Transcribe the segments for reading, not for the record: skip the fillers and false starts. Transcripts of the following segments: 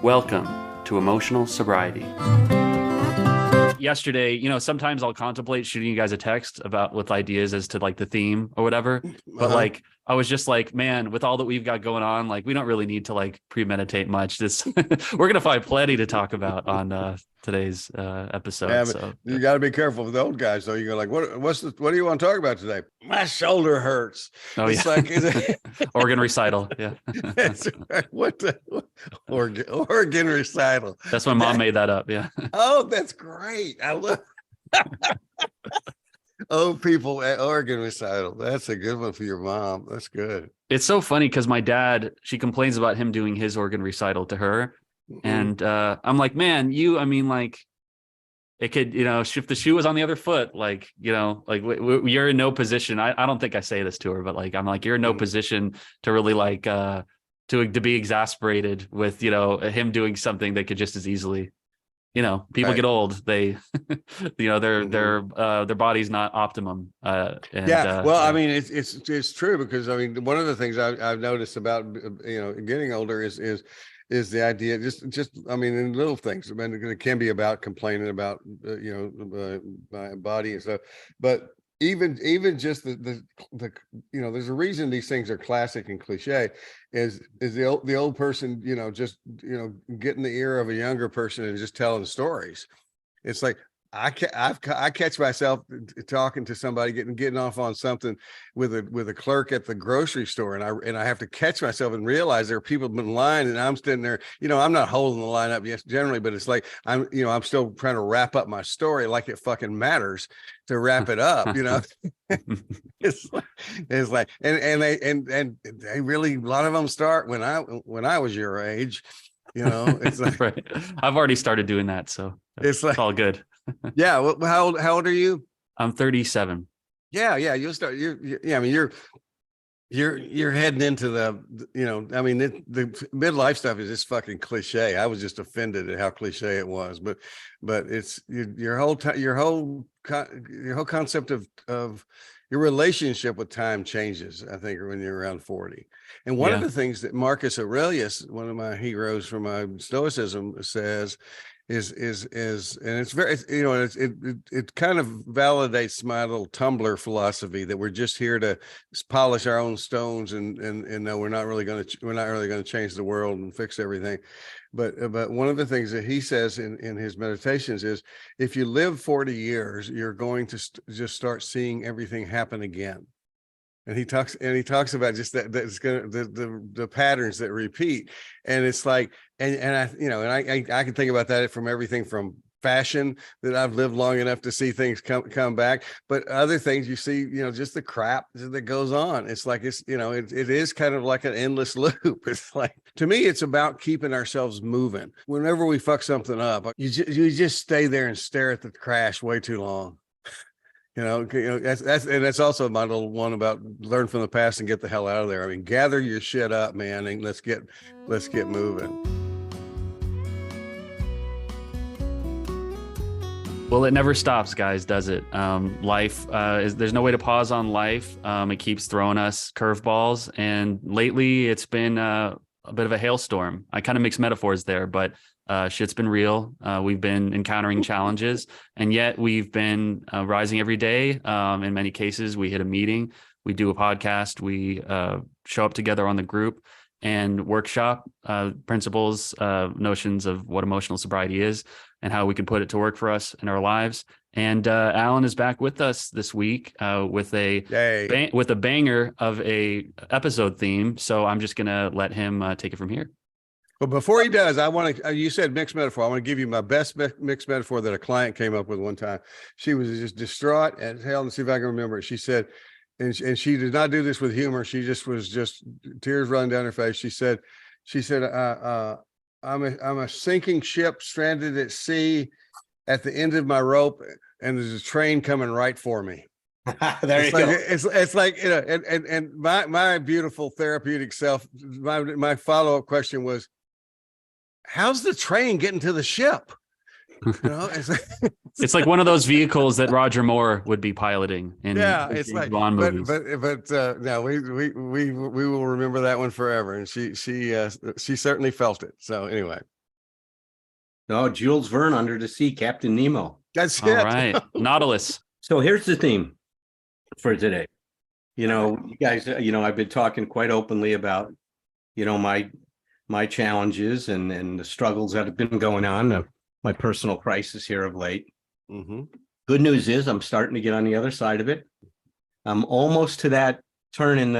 Welcome to Emotional Sobriety. Yesterday, sometimes I'll contemplate shooting you guys a text with ideas as to like the theme or whatever. But like, I was just like, man, with all that we've got going on, like we don't really need to like premeditate much. We're gonna find plenty to talk about on today's episode. Yeah, so you got to be careful with the old guys, though. You go like, what do you want to talk about today? My shoulder hurts. Oh, it's yeah. like organ recital. Yeah. What the organ recital? That's when mom made that up. Yeah. Oh, that's great. I love old people at organ recital. That's a good one for your mom. That's good. It's so funny because my dad, she complains about him doing his organ recital to her. Mm-hmm. And I'm like, man, it could, if the shoe was on the other foot, like, you're in no position. I don't think I say this to her, but like, I'm like, you're in no position to really like, to be exasperated with, him doing something that could just as easily, people get old. They, their body's not optimum. I mean, it's true because I mean, one of the things I've noticed about, getting older is the idea I mean, in little things. I mean, it can be about complaining about my body and stuff, but even just the there's a reason these things are classic and cliche is the old person getting the ear of a younger person and just telling stories. It's like I catch myself talking to somebody getting off on something with a clerk at the grocery store, and I have to catch myself and realize there are people in line, and I'm standing there. I'm not holding the line up generally, but it's like I'm still trying to wrap up my story like it fucking matters to wrap it up. It's like and they really, a lot of them start when I was your age. It's like right. I've already started doing that, so it's all good. Yeah. Well, how old are you? I'm 37. Yeah. You'll start. I mean, you're heading into the, I mean, the midlife stuff is just fucking cliche. I was just offended at how cliche it was, but it's your whole concept of your relationship with time changes, I think, when you're around 40. And one of the things that Marcus Aurelius, one of my heroes from my Stoicism, says is and it's very, it kind of validates my little Tumblr philosophy that we're just here to polish our own stones and no, we're not really going to change the world and fix everything. But one of the things that he says in his meditations is, if you live 40 years, you're going to just start seeing everything happen again. And he talks about just that's gonna the patterns that repeat, and it's like, and I can think about that from everything from fashion, that I've lived long enough to see things come back, but other things you see, just the crap that goes on. It's like it is kind of like an endless loop. It's like, to me, it's about keeping ourselves moving. Whenever we fuck something up, you just stay there and stare at the crash way too long. That's also my little one about learn from the past and get the hell out of there. I mean, gather your shit up, man, and let's get moving. Well, it never stops, guys, does it? Life there's no way to pause on life. It keeps throwing us curveballs, and lately it's been a bit of a hailstorm. I kind of mix metaphors there, but shit's been real. We've been encountering challenges, and yet we've been rising every day. In many cases, we hit a meeting, we do a podcast, we show up together on the group and workshop principles, notions of what emotional sobriety is and how we can put it to work for us in our lives. And Allen is back with us this week with a banger of a episode theme. So I'm just gonna let him take it from here. But before he does, I want to, you said mixed metaphor. I want to give you my best mixed metaphor that a client came up with one time. She was just distraught as hell, and see if I can remember it. She said, and she did not do this with humor. She was tears running down her face. She said, I'm a sinking ship stranded at sea at the end of my rope, and there's a train coming right for me. There you go. It's like, and my beautiful therapeutic self, my follow-up question was, how's the train getting to the ship? It's like one of those vehicles that Roger Moore would be piloting in it's like Bond movies. But no, we will remember that one forever, and she certainly felt it. So anyway, No, Jules Verne, Under the Sea, Captain Nemo. That's All it. right. Nautilus. So here's the theme for today. You guys, I've been talking quite openly about, my challenges and the struggles that have been going on, my personal crisis here of late. Mm-hmm. Good news is I'm starting to get on the other side of it. I'm almost to that turn in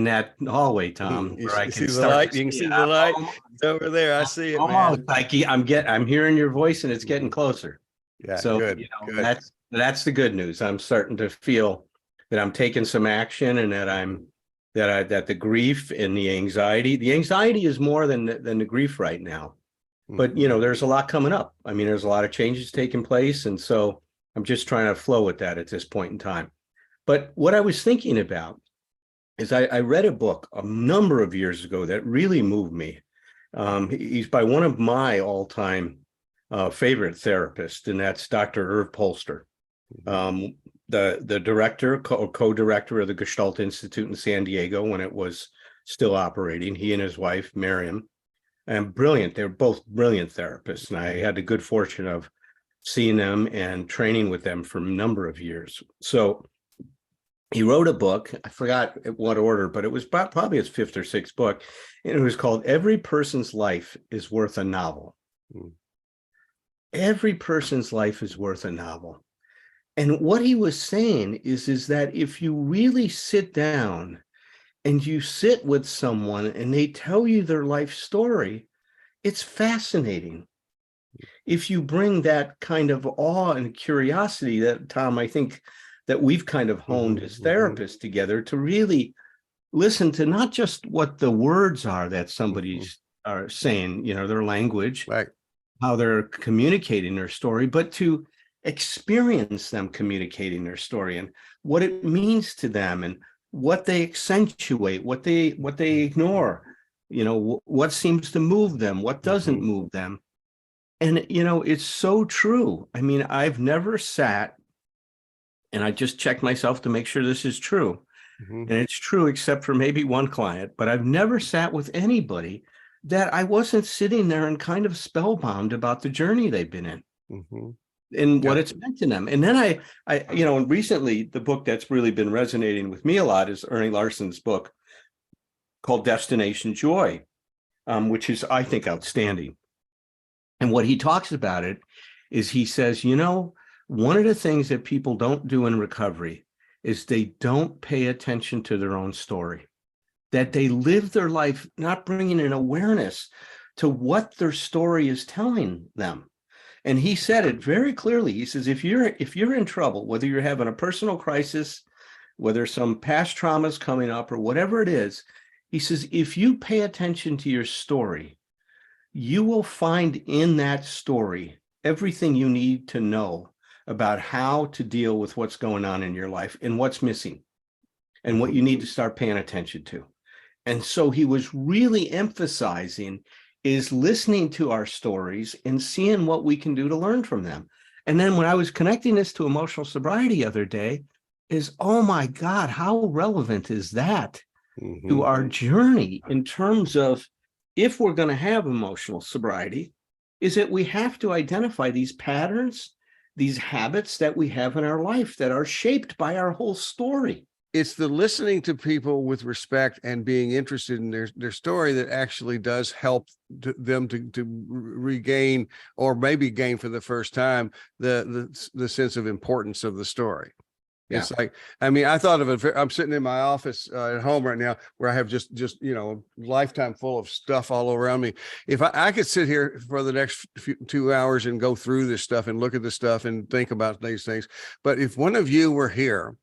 that hallway, Tom, You where I see can the light. You can see the light. It's over there. I see it, almost man. like I'm hearing your voice and it's getting closer. Yeah. So Good. Good. That's the good news. I'm starting to feel that I'm taking some action, and that the grief and the anxiety is more than the grief right now. But there's a lot coming up. I mean, there's a lot of changes taking place, and so I'm just trying to flow with that at this point in time. But what I was thinking about is I read a book a number of years ago that really moved me. He's by one of my all-time favorite therapists, and that's Dr. Erving Polster, the director, co-director of the Gestalt Institute in San Diego when it was still operating. He and his wife, Miriam, and brilliant. They're both brilliant therapists, and I had the good fortune of seeing them and training with them for a number of years. So he wrote a book. I forgot what order, but it was probably his fifth or sixth book, and it was called "Every Person's Life is Worth a Novel." Every person's life is worth a novel. And what he was saying is that if you really sit down and you sit with someone and they tell you their life story, it's fascinating. If you bring that kind of awe and curiosity that, Tom, I think that we've kind of honed as therapists together to really listen to not just what the words are that somebody's are saying, their language, Right, how they're communicating their story, but to experience them communicating their story and what it means to them and what they accentuate, what they ignore, what seems to move them, what doesn't move them. And, it's so true. I mean, I've never sat, and I just checked myself to make sure this is true. And it's true, except for maybe one client, but I've never sat with anybody that I wasn't sitting there and kind of spellbound about the journey they've been in. And what it's meant to them. And then I recently, the book that's really been resonating with me a lot is Ernie Larson's book called Destination Joy, which is, I think, outstanding. And what he talks about it is he says, one of the things that people don't do in recovery is they don't pay attention to their own story, that they live their life not bringing an awareness to what their story is telling them. And he said it very clearly. He says, if you're in trouble, whether you're having a personal crisis, whether some past trauma is coming up or whatever it is, he says, if you pay attention to your story, you will find in that story everything you need to know about how to deal with what's going on in your life and what's missing and what you need to start paying attention to. And so he was really emphasizing is listening to our stories and seeing what we can do to learn from them. And then when I was connecting this to emotional sobriety the other day, is, oh my God, how relevant is that to our journey in terms of if we're going to have emotional sobriety, is that we have to identify these patterns, these habits that we have in our life that are shaped by our whole story. It's the listening to people with respect and being interested in their story that actually does help them to regain, or maybe gain for the first time, the sense of importance of the story. Yeah. It's like, I mean, I thought of it. I'm sitting in my office at home right now where I have just lifetime full of stuff all around me. If I could sit here for the next 2 hours and go through this stuff and look at this stuff and think about these things. But if one of you were here,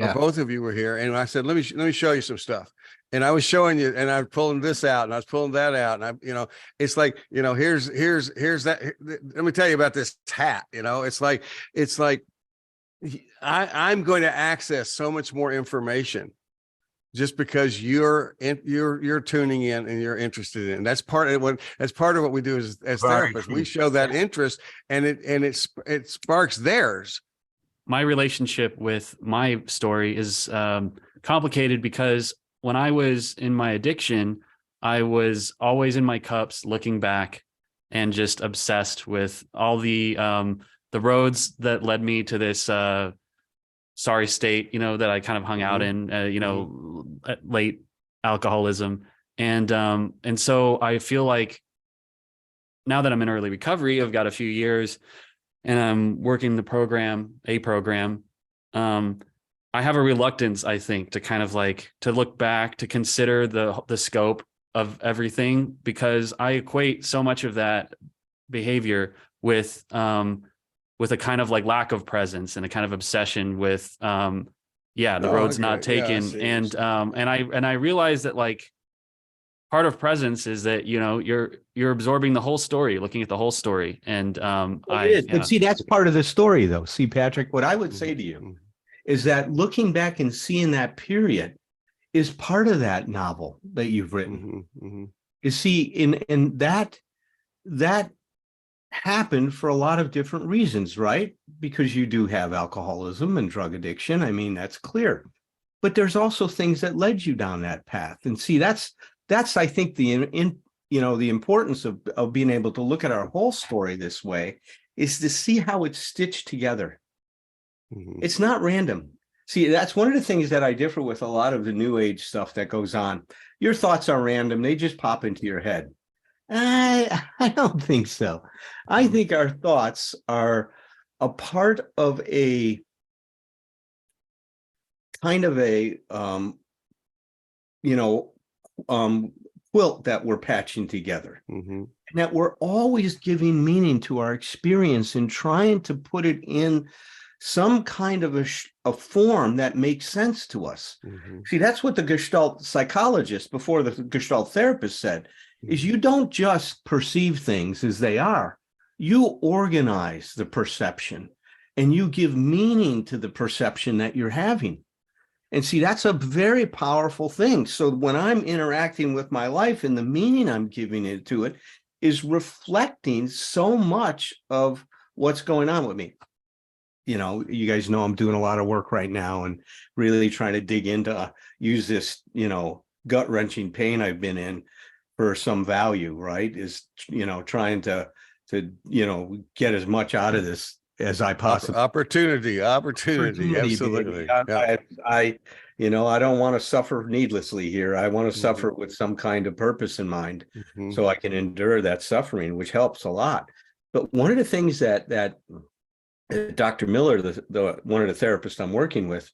or both of you were here, and I said, let me show you some stuff. And I was showing you, and I was pulling this out and I was pulling that out. And it's like, here's that. Let me tell you about this hat. It's like I'm going to access so much more information just because you're tuning in and you're interested in it. And that's part of what we do as therapists. We show that interest, and it sparks theirs. My relationship with my story is complicated because when I was in my addiction, I was always in my cups looking back and just obsessed with all the roads that led me to this sorry state, that I kind of hung out in, late alcoholism. And so I feel like now that I'm in early recovery, I've got a few years and I'm working a program. I have a reluctance, I think, to kind of like to look back, to consider the scope of everything, because I equate so much of that behavior with a kind of like lack of presence and a kind of obsession with the road's not taken. And I realize that like part of presence is that you're absorbing the whole story, looking at the whole story. And but see, that's part of the story though. See, Patrick, what I would say to you is that looking back and seeing that period is part of that novel that you've written. You see, in that happened for a lot of different reasons, right? Because you do have alcoholism and drug addiction. I mean, that's clear. But there's also things that led you down that path. And see, that's I think the importance of being able to look at our whole story this way is to see how it's stitched together. It's not random. See, that's one of the things that I differ with a lot of the new age stuff that goes on. Your thoughts are random. They just pop into your head. I don't think so. I think our thoughts are a part of a kind of a quilt that we're patching together, and that we're always giving meaning to our experience and trying to put it in some kind of a form that makes sense to us. See, that's what the Gestalt psychologist before the Gestalt therapist said, is you don't just perceive things as they are. You organize the perception and you give meaning to the perception that you're having. And see, that's a very powerful thing. So when I'm interacting with my life and the meaning I'm giving into it is reflecting so much of what's going on with me. You guys know I'm doing a lot of work right now and really trying to dig into, use this, gut-wrenching pain I've been in for some value, right? Is, trying to get as much out of this as I possibly opportunity. Absolutely. I don't want to suffer needlessly here. I want to suffer with some kind of purpose in mind, so I can endure that suffering, which helps a lot. But one of the things that Dr. Miller, one of the therapists I'm working with,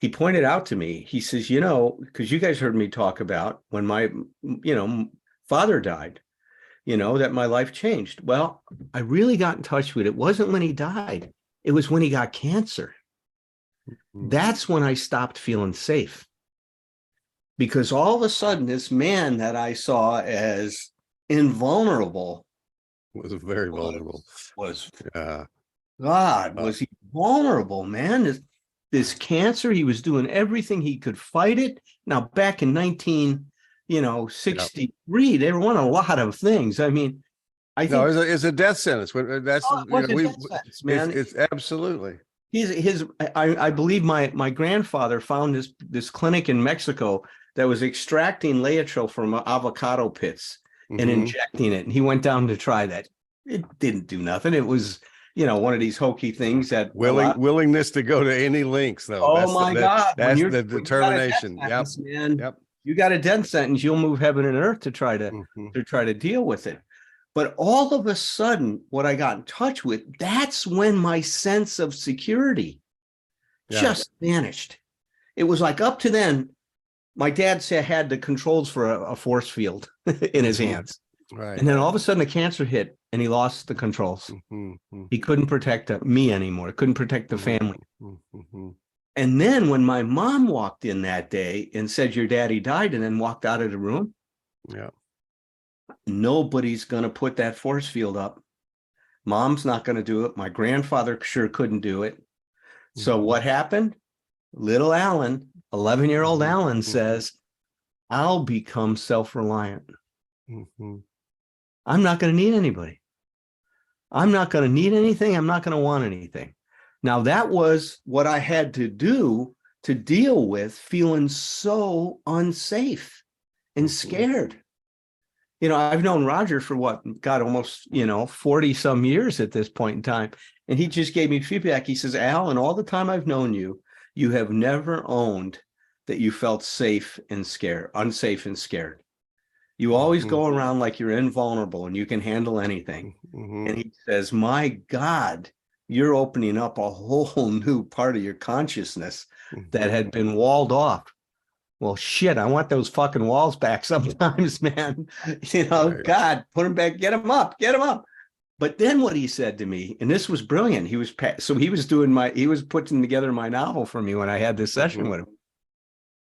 he pointed out to me, he says, because you guys heard me talk about when my, father died, that my life changed. Well, I really got in touch with it. It wasn't when he died. It was when he got cancer. That's when I stopped feeling safe. Because all of a sudden, this man that I saw as invulnerable was very vulnerable. Was he vulnerable, man? This cancer, he was doing everything he could fight it. Now, back in 1963, they won a lot of things. I mean, I think it's a death sentence. That's death sentence, man. It's absolutely. I believe my grandfather found this clinic in Mexico that was extracting Laetrile from avocado pits and injecting it, and he went down to try that. It didn't do nothing. It was one of these hokey things that willingness to go to any lengths, though. Oh, God. That's the determination. Man. You got a death sentence, you'll move heaven and earth to try to deal with it. But all of a sudden, what I got in touch with, that's when my sense of security just vanished. It was like up to then, my dad had the controls for a force field in his hands. Right. And then all of a sudden the cancer hit and he lost the controls. He couldn't protect me anymore. Couldn't protect the family. And then when my mom walked in that day and said, your daddy died, and then walked out of the room. Nobody's going to put that force field up. Mom's not going to do it. My grandfather sure couldn't do it. So what happened? Little Allen, 11-year-old Allen says, I'll become self-reliant. I'm not going to need anybody. I'm not going to need anything. I'm not going to want anything. Now, that was what I had to do to deal with feeling so unsafe and scared. You know, I've known Roger for what, God, almost, 40 some years at this point in time. And he just gave me feedback. He says, Al, in all the time I've known you, you have never owned that you felt safe and scared, unsafe and scared. You always go around like you're invulnerable and you can handle anything. And he says, my God, you're opening up a whole new part of your consciousness that had been walled off. Well, shit, I want those fucking walls back sometimes, man. Right. God, put them back, get them up. But then what he said to me, and this was brilliant. He was putting together my novel for me when I had this session with him.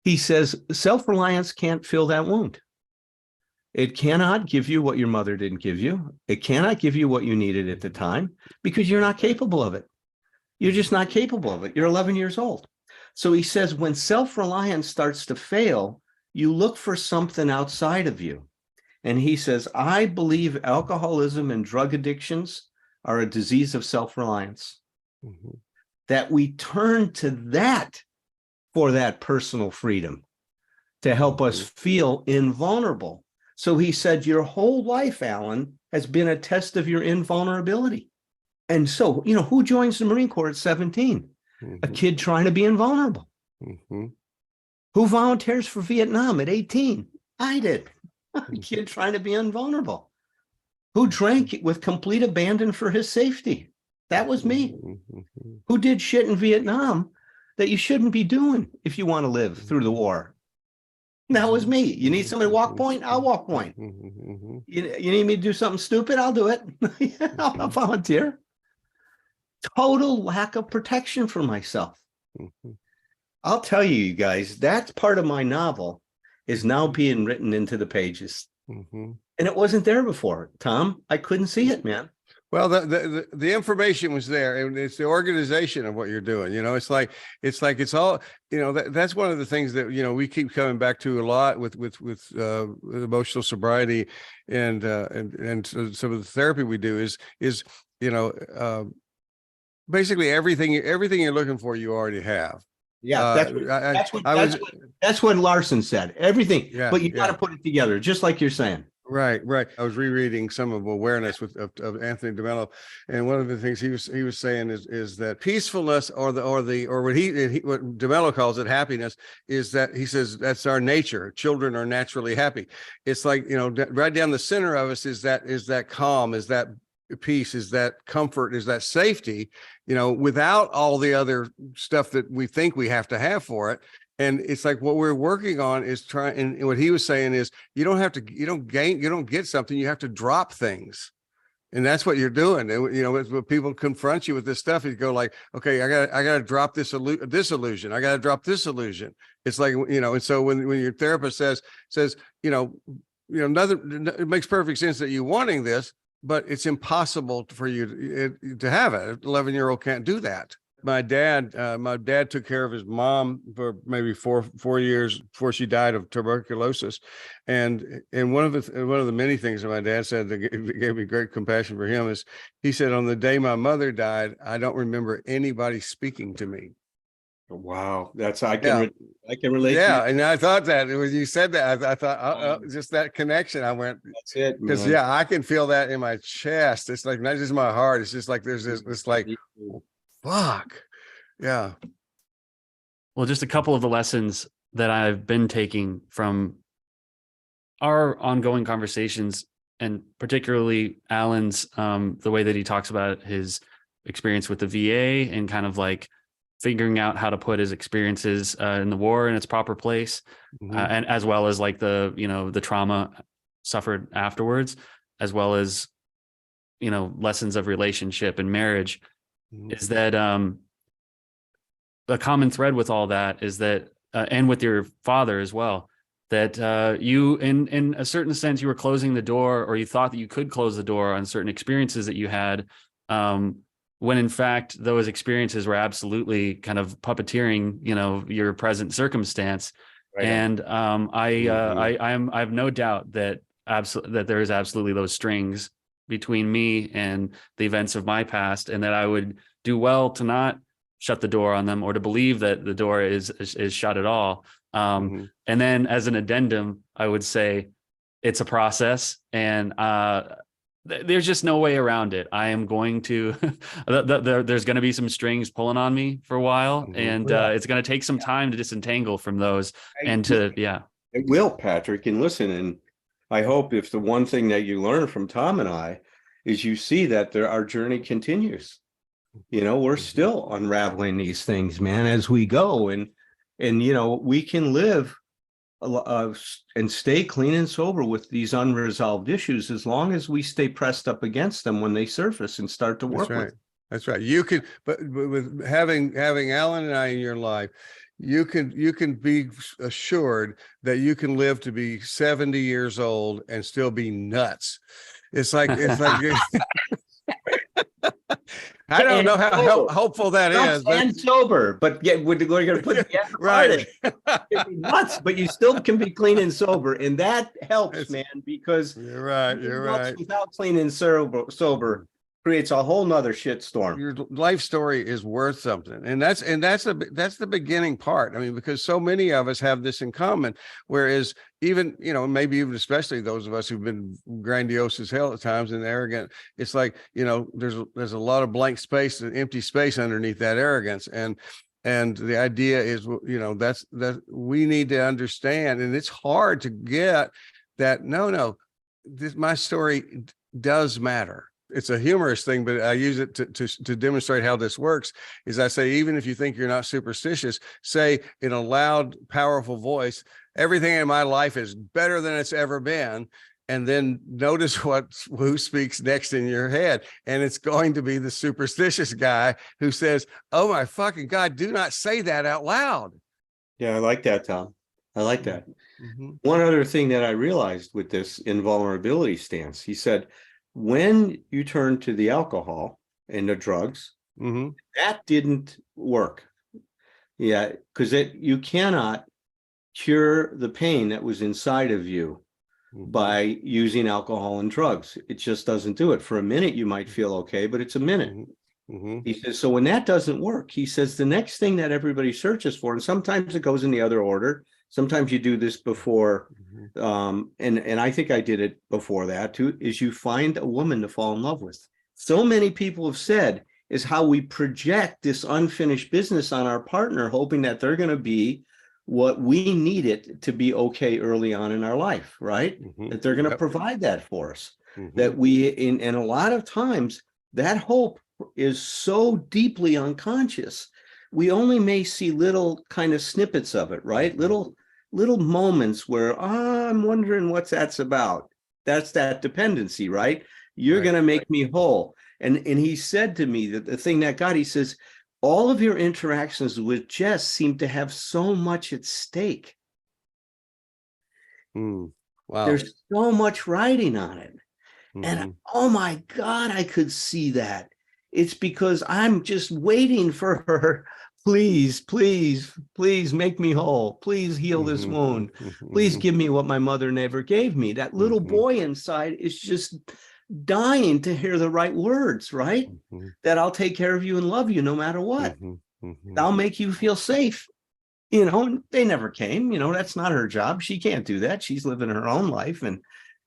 He says, self-reliance can't fill that wound. It cannot give you what your mother didn't give you. It cannot give you what you needed at the time because you're not capable of it. You're just not capable of it. You're 11 years old. So he says, when self-reliance starts to fail, you look for something outside of you. And he says, I believe alcoholism and drug addictions are a disease of self-reliance. That we turn to that for that personal freedom to help us feel invulnerable. So he said, your whole life, Alan, has been a test of your invulnerability. And so, who joins the Marine Corps at 17? A kid trying to be invulnerable. Who volunteers for Vietnam at 18? I did. A kid trying to be invulnerable. Who drank with complete abandon for his safety? That was me. Who did shit in Vietnam that you shouldn't be doing if you want to live through the war? That was me. You need somebody to walk point? I'll walk point. You need me to do something stupid? I'll do it. I'll volunteer. Total lack of protection for myself. I'll tell you guys, that's part of my novel is now being written into the pages. And it wasn't there before, Tom. I couldn't see it, man. Well, the information was there, and it's the organization of what you're doing. It's all, that's one of the things that, we keep coming back to a lot with emotional sobriety and some of the therapy we do is basically everything you're looking for, you already have. Yeah, that's what Larson said. Everything, yeah, but you got to put it together, just like you're saying. Right. I was rereading some of Awareness of Anthony DeMello, and one of the things he was saying is that peacefulness or what DeMello calls it happiness is that he says that's our nature. Children are naturally happy. It's like, right down the center of us is that calm, is that peace, is that comfort, is that safety, without all the other stuff that we think we have to have for it. And it's like what we're working on is trying, and what he was saying is you don't get something, you have to drop things. And that's what you're doing. And, when people confront you with this stuff, you go like, okay, I got to drop this illusion. I got to drop this illusion. It's like, and so when your therapist says, nothing, it makes perfect sense that you're wanting this, but it's impossible for you to have it. An 11-year-old can't do that. My dad took care of his mom for maybe four years before she died of tuberculosis, and one of the many things that my dad said that gave me great compassion for him is he said, on the day my mother died, I don't remember anybody speaking to me. Wow, I can relate. Yeah, to and I thought that when you said that, I thought just that connection. I went, that's it, because I can feel that in my chest. It's like not just my heart. It's just like there's this like. Fuck. Yeah. Well, just a couple of the lessons that I've been taking from our ongoing conversations, and particularly Allen's, the way that he talks about his experience with the VA and kind of like figuring out how to put his experiences in the war in its proper place, and as well as like the trauma suffered afterwards, as well as, lessons of relationship and marriage. Is that a common thread with all that is that, and with your father as well, that you, in a certain sense, you were closing the door, or you thought that you could close the door on certain experiences that you had, when in fact those experiences were absolutely kind of puppeteering, your present circumstance. Right. And I have no doubt that there is absolutely those strings between me and the events of my past, and that I would do well to not shut the door on them, or to believe that the door is shut at all. And then as an addendum, I would say it's a process, and there's just no way around it. I am going to, there's going to be some strings pulling on me for a while, and it's going to take some time to disentangle from those and to, It will, Patrick. And listen, and I hope if the one thing that you learn from Tom and I is you see that our journey continues. You know, we're still unraveling these things, man, as we go. And you know, we can live and stay clean and sober with these unresolved issues as long as we stay pressed up against them when they surface and start to work with. That's right. You can, but with having Allen and I in your life, you can be assured that you can live to be 70 years old and still be nuts. It's like I don't know how hopeful that is, and sober, but we're going to put the effort right. Nuts, but you still can be clean and sober, and that helps, man. Because you're right. Without clean and sober creates a whole nother shitstorm. Your life story is worth something, and that's the beginning part. I mean, because so many of us have this in common. Whereas even, you know, maybe even especially those of us who've been grandiose as hell at times and arrogant, it's like, you know, there's a lot of blank space and empty space underneath that arrogance, and the idea is, you know, that we need to understand, and it's hard to get that. No, my story does matter. It's a humorous thing, but I use it to demonstrate how this works. Is I say, even if you think you're not superstitious, say in a loud, powerful voice, everything in my life is better than it's ever been. And then notice who speaks next in your head. And it's going to be the superstitious guy who says, "Oh my fucking God, do not say that out loud." Yeah, I like that, Tom. I like that. One other thing that I realized with this invulnerability stance, he said, when you turn to the alcohol and the drugs, that didn't work. Yeah, because you cannot cure the pain that was inside of you by using alcohol and drugs. It just doesn't do it. For a minute, you might feel okay, but it's a minute. He says, so when that doesn't work, he says, the next thing that everybody searches for, and sometimes it goes in the other order. Sometimes you do this before, and I think I did it before that too, is you find a woman to fall in love with. So many people have said is how we project this unfinished business on our partner, hoping that they're going to be what we need it to be okay early on in our life, right? That they're going to provide that for us. That and a lot of times that hope is so deeply unconscious. We only may see little kind of snippets of it, right? Little moments where I'm wondering what that's about. That's that dependency, right? You're going to make me whole. And he said to me that the thing that got, he says, all of your interactions with Jess seem to have so much at stake. Wow. There's so much writing on it. And oh my God, I could see that. It's because I'm just waiting for her. Please, please, please make me whole. Please heal this wound. Please give me what my mother never gave me. That little boy inside is just dying to hear the right words, right? That I'll take care of you and love you no matter what. I'll make you feel safe. You know, they never came. You know, that's not her job. She can't do that. She's living her own life and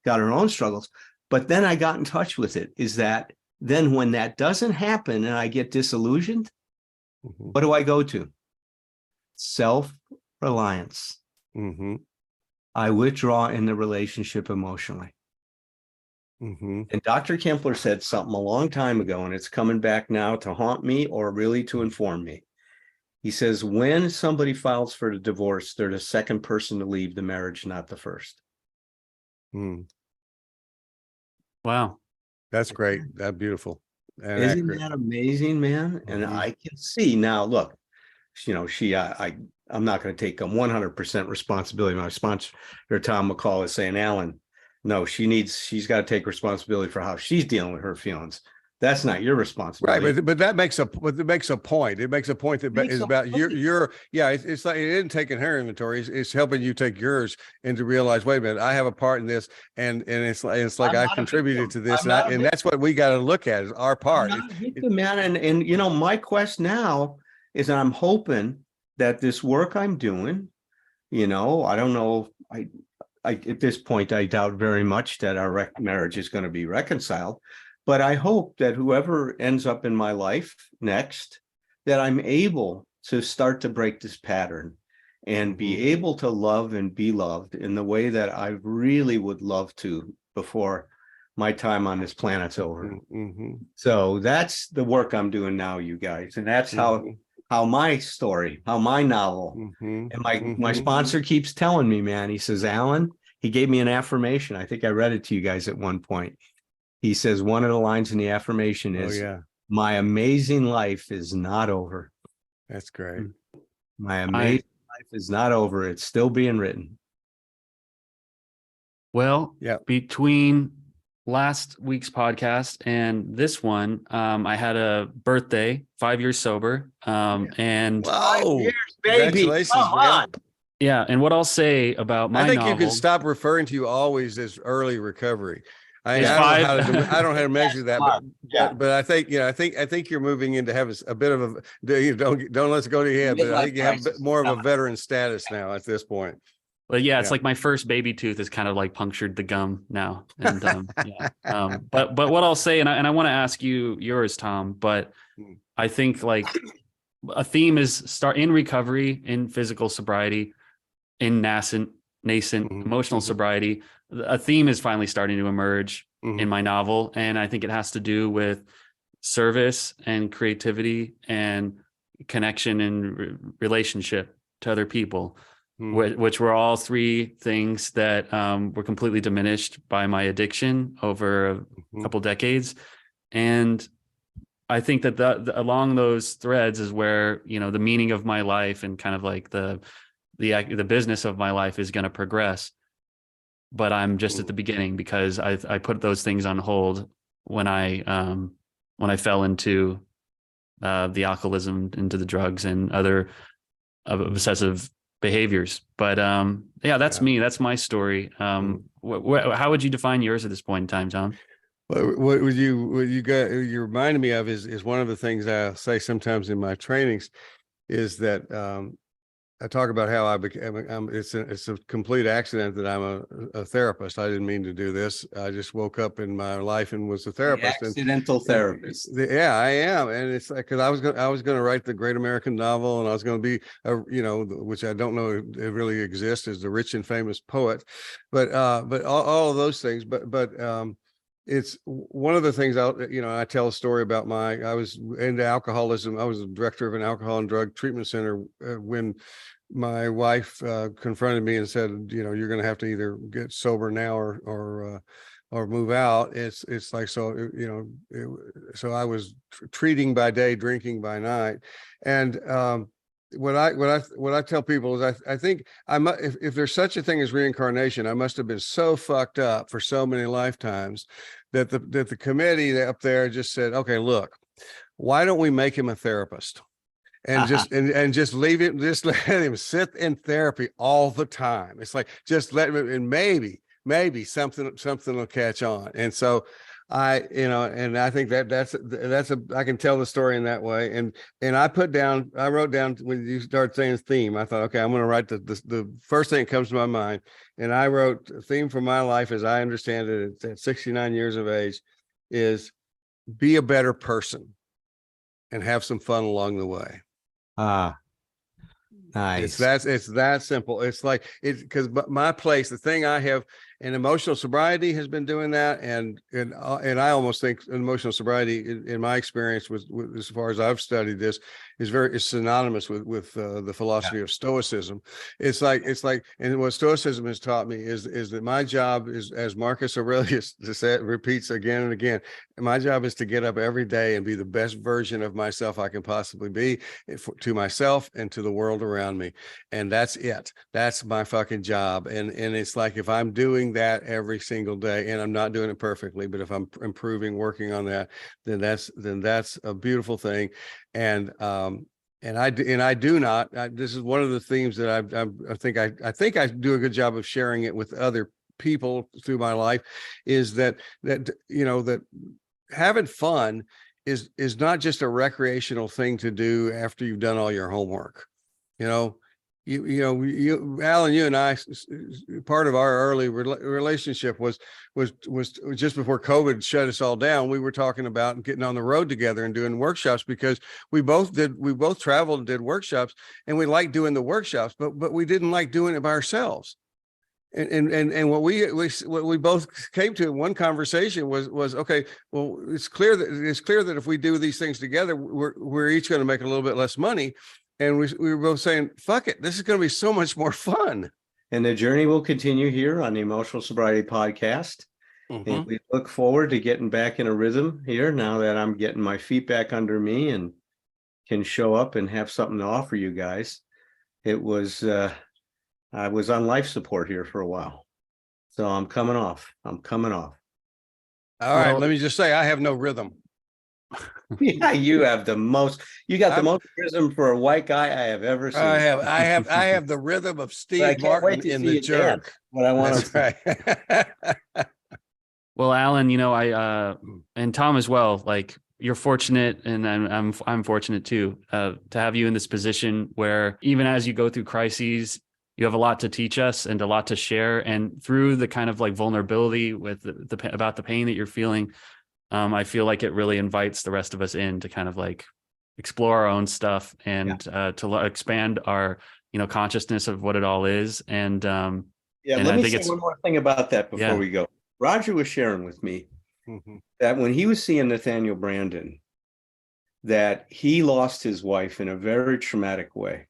got her own struggles. But then I got in touch with it, is that then when that doesn't happen and I get disillusioned, what do I go to? Self-reliance. I withdraw in the relationship emotionally. And Dr. Kempler said something a long time ago, and it's coming back now to haunt me or really to inform me. He says, when somebody files for the divorce, they're the second person to leave the marriage, not the first. Wow. That's great. That's beautiful. And isn't accurate. that amazing, man? And I can see now, look, you know, I'm not going to take 100% responsibility. My sponsor, Tom McCall, is saying, Alan, no, she's got to take responsibility for how she's dealing with her feelings. That's not your responsibility. Right, but that makes a point. It makes a point that is about your it's like it isn't taking her inventory, it's helping you take yours and to realize, wait a minute, I have a part in this, and it's like I've contributed to this, and that's what we got to look at, is our part. Man, and you know, my quest now is I'm hoping that this work I'm doing, you know, I don't know, at this point, I doubt very much that our marriage is going to be reconciled. But I hope that whoever ends up in my life next, that I'm able to start to break this pattern and be able to love and be loved in the way that I really would love to before my time on this planet's over. So that's the work I'm doing now, you guys. And that's how my story, how my novel, and my sponsor keeps telling me, man, he says, Alan, he gave me an affirmation. I think I read it to you guys at one point. He says, one of the lines in the affirmation is, my amazing life is not over. That's great. My amazing life is not over. It's still being written. Well, between last week's podcast and this one, I had a birthday, 5 years sober. And 5 years, baby. Congratulations, Come on. Yeah. And what I'll say about my I think novel, you can stop referring to you always as early recovery. I Is don't five- know how to measure that, but I think, I think you're moving into having a bit of a, don't let's go to your head, but I think you have more of a veteran status now at this point. Well, yeah, it's like my first baby tooth has kind of like punctured the gum now. And but what I'll say, and I want to ask you yours, Tom, but I think like a theme is start in recovery, in physical sobriety, in nascent emotional sobriety. A theme is finally starting to emerge in my novel. And I think it has to do with service and creativity and connection and relationship to other people. Which were all three things that were completely diminished by my addiction over a couple decades. And I think that along those threads is where, the meaning of my life and kind of like the business of my life is going to progress. But I'm just at the beginning because I put those things on hold when I fell into the alcoholism, into the drugs and other obsessive behaviors. But that's me. That's my story. How would you define yours at this point in time, Tom? What you reminded me of is one of the things I say sometimes in my trainings is that I talk about how I became. It's a complete accident that I'm a therapist. I didn't mean to do this. I just woke up in my life and was a therapist. Accidental therapist. Yeah, I am, and it's like because I was going to write the great American novel, and I was going to be which I don't know if it really exists as the rich and famous poet, but all of those things. But it's one of the things I tell a story about I was into alcoholism. I was the director of an alcohol and drug treatment center when my wife confronted me and said, you're going to have to either get sober now or move out. It's like, so, so I was treating by day, drinking by night. And what I tell people is I think if there's such a thing as reincarnation, I must have been so fucked up for so many lifetimes that the committee up there just said, okay, look, why don't we make him a therapist and just leave him, just let him sit in therapy all the time. It's like, just let him, and maybe something will catch on. And so and I think I can tell the story in that way. And I wrote down when you start saying theme, I thought, okay, I'm going to write the first thing that comes to my mind. And I wrote a theme for my life, as I understand it, at 69 years of age, is be a better person and have some fun along the way. Nice. It's that simple. It's like because my place, the thing I have, and emotional sobriety has been doing that, and I almost think emotional sobriety, in my experience, with as far as I've studied this, is synonymous with the philosophy of Stoicism. It's like, and what Stoicism has taught me is that my job is, as Marcus Aurelius repeats again and again, my job is to get up every day and be the best version of myself I can possibly be, to myself and to the world around me. And that's it. That's my fucking job. And it's like, if I'm doing that every single day, and I'm not doing it perfectly, but if I'm improving, working on that, then that's a beautiful thing. And I do not. This is one of the themes that I think I do a good job of sharing it with other people through my life, is that having fun is not just a recreational thing to do after you've done all your homework. Alan, you and I, part of our early relationship was just before COVID shut us all down. We were talking about getting on the road together and doing workshops, because we both traveled and did workshops, and we liked doing the workshops, but we didn't like doing it by ourselves. And what we both came to in one conversation was okay, well, it's clear that if we do these things together, we're each going to make a little bit less money. And we were both saying, fuck it, this is going to be so much more fun. And the journey will continue here on the Emotional Sobriety Podcast. And we look forward to getting back in a rhythm here now that I'm getting my feet back under me and can show up and have something to offer you guys. It was, I was on life support here for a while. So I'm coming off. All right, let me just say, I have no rhythm. Yeah, you got the most rhythm for a white guy I have ever seen. I have the rhythm of Steve Martin in The Jerk. What I want to right. Well, Alan, I and Tom as well, like, you're fortunate, and I'm fortunate too, to have you in this position where even as you go through crises, you have a lot to teach us and a lot to share. And through the kind of like vulnerability with about the pain that you're feeling, I feel like it really invites the rest of us in to kind of like explore our own stuff and to expand our, consciousness of what it all is. And and let me say one more thing about that before we go. Roger was sharing with me that when he was seeing Nathaniel Brandon, that he lost his wife in a very traumatic way.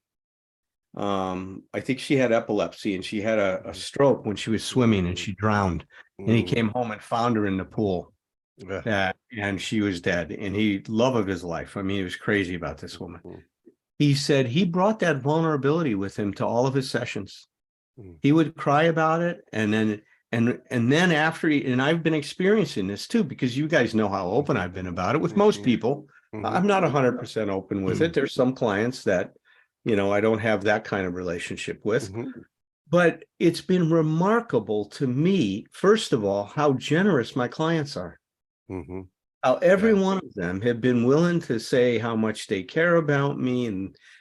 I think she had epilepsy, and she had a stroke when she was swimming, and she drowned. And he came home and found her in the pool. And she was dead, and he love of his life. I mean, he was crazy about this woman. He said he brought that vulnerability with him to all of his sessions. He would cry about it, and then after and I've been experiencing this too, because you guys know how open I've been about it with most people. I'm not 100% open with it. There's some clients that I don't have that kind of relationship with. But it's been remarkable to me, first of all, how generous my clients are. How every one of them have been willing to say how much they care about me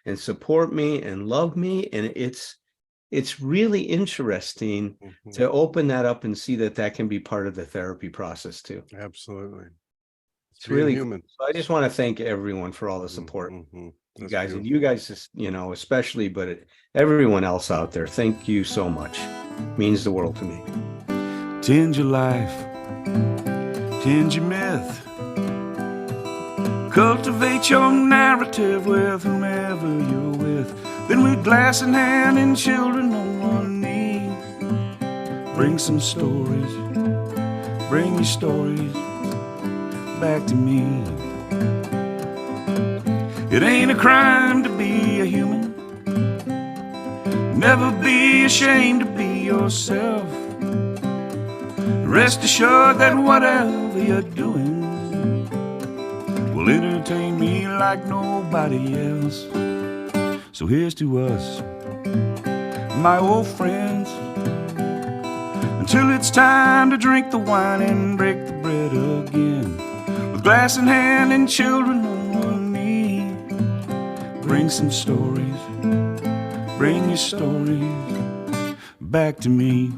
and support me and love me. And it's really interesting to open that up and see that can be part of the therapy process too. Absolutely. It's really human. So I just want to thank everyone for all the support. You guys, beautiful. And you guys, especially, but everyone else out there, thank you so much. It means the world to me. Tend your life, tend your myth, cultivate your narrative with whomever you're with. Then with glass in hand and children on one knee, bring some stories, bring your stories back to me. It ain't a crime to be a human. Never be ashamed to be yourself. Rest assured that whatever you're doing will entertain me like nobody else. So here's to us, my old friends, until it's time to drink the wine and break the bread again. With glass in hand and children on one knee, bring some stories, bring your stories back to me.